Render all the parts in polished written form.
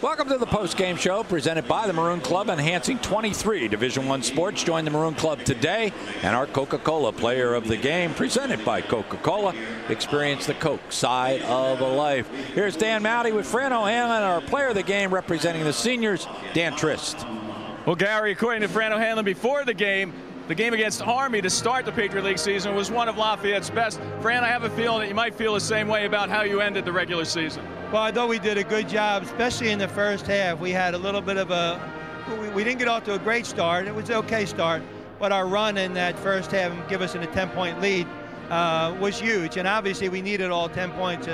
Welcome to the Postgame Show presented by the Maroon Club, enhancing 23 Division I sports. Join the Maroon Club today and our Coca-Cola Player of the Game presented by Coca-Cola. Experience the Coke side of life. Here's Dan Mowdy with Fran O'Hanlon, our Player of the Game representing the seniors, Dan Trist. Well, Gary, according to Fran O'Hanlon before the game against Army to start the Patriot League season was one of Lafayette's best. Fran, I have a feeling that you might feel the same way about how you ended the regular season. Well, I thought we did a good job, especially in the first half. We had a little bit of we didn't get off to a great start. It was an okay start, but our run in that first half and give us a 10-point lead was huge. And obviously we needed all 10 points.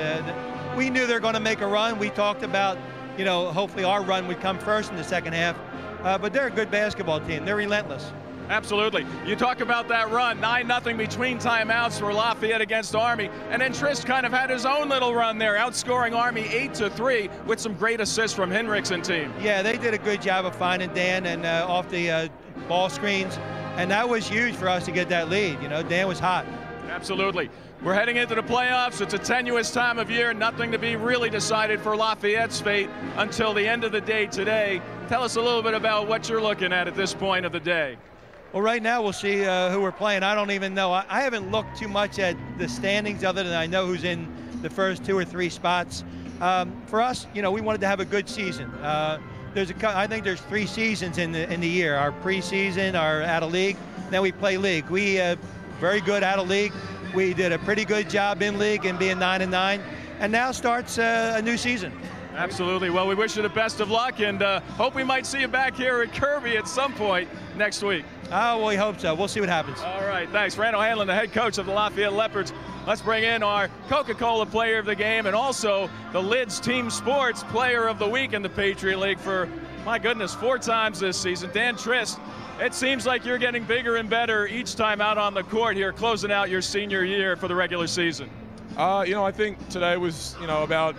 We knew they were going to make a run. We talked about, hopefully our run would come first in the second half. But they're a good basketball team. They're relentless. Absolutely. You talk about that run, 9-0 between timeouts for Lafayette against Army, and then Trist kind of had his own little run there, outscoring Army 8-3 with some great assists from Hendricks and team. Yeah, they did a good job of finding Dan and off the ball screens, and that was huge for us to get that lead. Dan was hot. Absolutely. We're heading into the playoffs. It's a tenuous time of year. Nothing to be really decided for Lafayette's fate until the end of the day today. Tell us a little bit about what you're looking at this point of the day. Well, right now we'll see who we're playing. I don't even know. I haven't looked too much at the standings other than I know who's in the first 2 or 3 spots. For us, we wanted to have a good season. I think there's 3 seasons in the year. Our preseason, our out of league, then we play league. We very good out of league. We did a pretty good job in league and being 9-9, and now starts a new season. Absolutely. Well, we wish you the best of luck and hope we might see you back here at Kirby at some point next week. Oh, well, we hope so. We'll see what happens. All right. Thanks. Fran O'Hanlon, the head coach of the Lafayette Leopards. Let's bring in our Coca-Cola Player of the Game and also the Lids Team Sports Player of the Week in the Patriot League for, my goodness, 4 times this season. Dan Trist, it seems like you're getting bigger and better each time out on the court here, closing out your senior year for the regular season. I think today was, about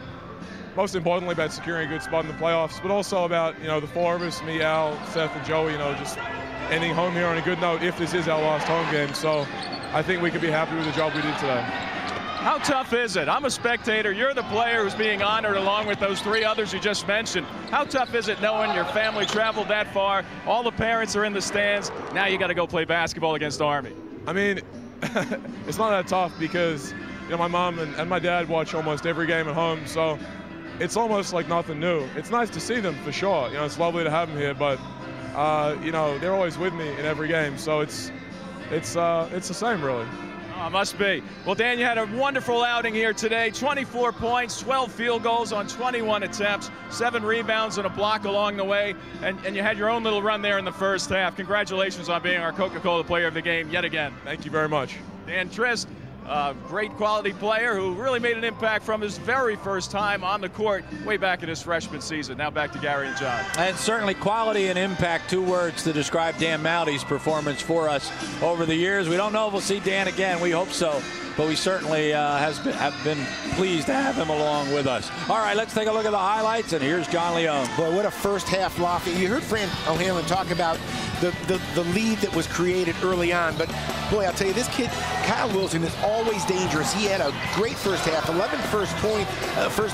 most importantly about securing a good spot in the playoffs, but also about, the 4 of us, me, Al, Seth, and Joey, just ending home here on a good note if this is our last home game. So I think we could be happy with the job we did today. How tough is it? I'm a spectator. You're the player who's being honored along with those 3 others you just mentioned. How tough is it knowing your family traveled that far, all the parents are in the stands, now you got to go play basketball against Army? I mean, it's not that tough because, my mom and my dad watch almost every game at home, so it's almost like nothing new. It's nice to see them for sure. It's lovely to have them here, but they're always with me in every game, so it's the same really. Oh, must be. Well, Dan, you had a wonderful outing here today. 24 points, 12 field goals on 21 attempts, 7 rebounds and a block along the way, and you had your own little run there in the first half. Congratulations on being our Coca-Cola Player of the Game yet again. Thank you very much. Dan Trist, great quality player who really made an impact from his very first time on the court way back in his freshman season. Now back to Gary and John. And certainly quality and impact, 2 words to describe Dan Mowdy's performance for us over the years. We don't know if we'll see Dan again. We hope so. But we certainly have been pleased to have him along with us. All right, let's take a look at the highlights, and here's John Leone. Boy, what a first half Lafayette. You heard Fran O'Hanlon talk about the lead that was created early on, but boy, I'll tell you, this kid, Kyle Wilson, is always dangerous. He had a great first half, 11 first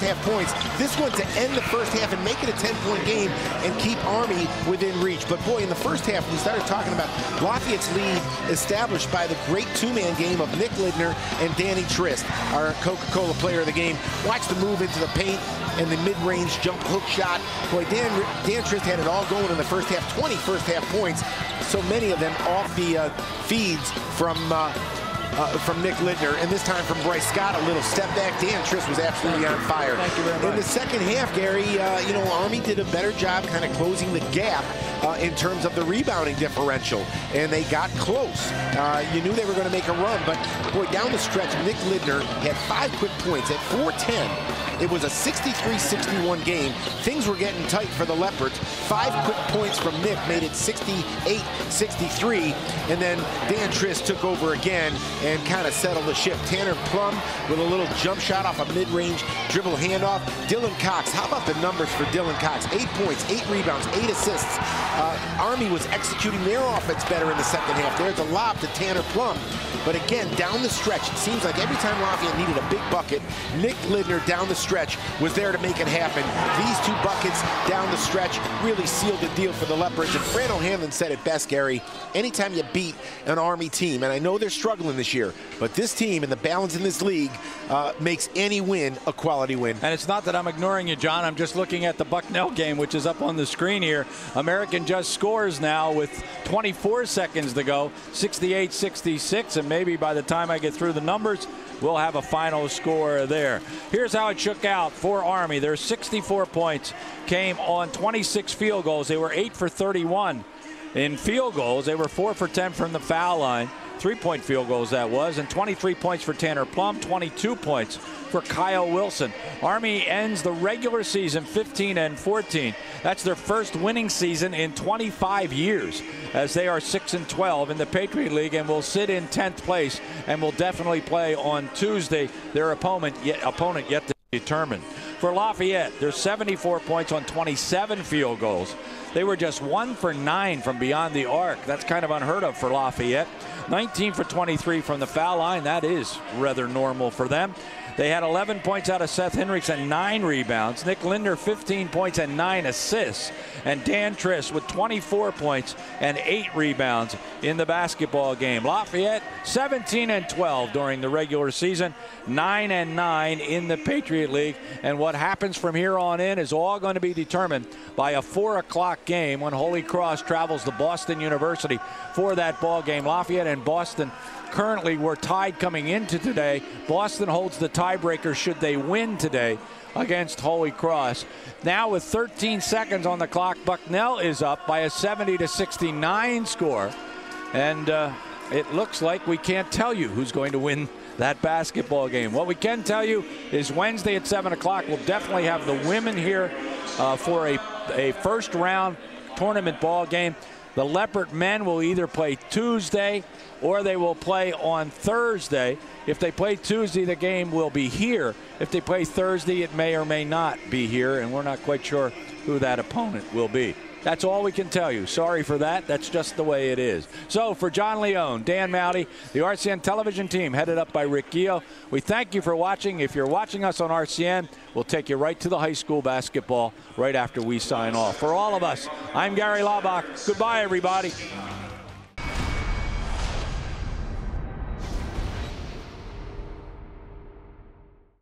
half points. This one to end the first half and make it a 10-point game and keep Army within reach. But boy, in the first half, we started talking about Lafayette's lead established by the great 2-man game of Nick Lidner and Danny Trist, our Coca-Cola Player of the Game. Watch the move into the paint and the mid-range jump hook shot. Boy, Dan Trist had it all going in the first half, 20 first half points, so many of them off the feeds from Nick Lidner, and this time from Bryce Scott, a little step back. Dan Trist was absolutely on fire. Thank you very much. In the second half, Gary, Army did a better job kind of closing the gap in terms of the rebounding differential, and they got close. You knew they were going to make a run, but boy, down the stretch, Nick Lidner had 5 quick points at 4:10. It was a 63-61 game. Things were getting tight for the Leopards. 5 quick points from Nick made it 68-63, and then Dan Trist took over again and kind of settled the ship. Tanner Plum with a little jump shot off a mid-range dribble handoff. Dylan Cox, how about the numbers for Dylan Cox? 8 points, 8 rebounds, 8 assists. Army was executing their offense better in the second half. There's a lob to Tanner Plum. But again, down the stretch, it seems like every time Lafayette needed a big bucket, Nick Lindner down the stretch was there to make it happen. These 2 buckets down the stretch really sealed the deal for the Leopards. And Fran O'Hanlon said it best, Gary, anytime you beat an Army team, and I know they're struggling this year, but this team and the balance in this league makes any win a quality win. And it's not that I'm ignoring you, John. I'm just looking at the Bucknell game, which is up on the screen here. American just scores now with 24 seconds to go, 68-66, and maybe by the time I get through the numbers, we'll have a final score there. Here's how it shook out for Army. Their 64 points came on 26 field goals. They were 8 for 31 in field goals. They were 4 for 10 from the foul line. 3-point field goals that was, and 23 points for Tanner Plum, 22 points for Kyle Wilson. Army ends the regular season 15-14. That's their first winning season in 25 years, as they are 6-12 in the Patriot League and will sit in 10th place and will definitely play on Tuesday. Their opponent yet to be determined. For Lafayette, there's 74 points on 27 field goals. They were just 1 for 9 from beyond the arc. That's kind of unheard of for Lafayette. 19 for 23 from the foul line. That is rather normal for them. They had 11 points out of Seth Hendricks and 9 rebounds. Nick Lindner, 15 points and 9 assists. And Dan Triss with 24 points and 8 rebounds in the basketball game. Lafayette, 17-12 during the regular season, 9-9 in the Patriot League. And what happens from here on in is all going to be determined by a 4 o'clock game when Holy Cross travels to Boston University for that ball game. Lafayette and Boston currently were tied coming into today. Boston holds the tiebreaker should they win today against Holy Cross. Now with 13 seconds on the clock, Bucknell is up by a 70-69 score. And it looks like we can't tell you who's going to win that basketball game. What we can tell you is Wednesday at 7 o'clock, we'll definitely have the women here for a first round tournament ball game. The Leopard men will either play Tuesday or they will play on Thursday. If they play Tuesday, the game will be here. If they play Thursday, it may or may not be here, and we're not quite sure who that opponent will be. That's all we can tell you. Sorry for that. That's just the way it is. So for John Leone, Dan Mowdy, the RCN television team headed up by Rick Gio, we thank you for watching. If you're watching us on RCN, we'll take you right to the high school basketball right after we sign off. For all of us, I'm Gary Laubach. Goodbye, everybody.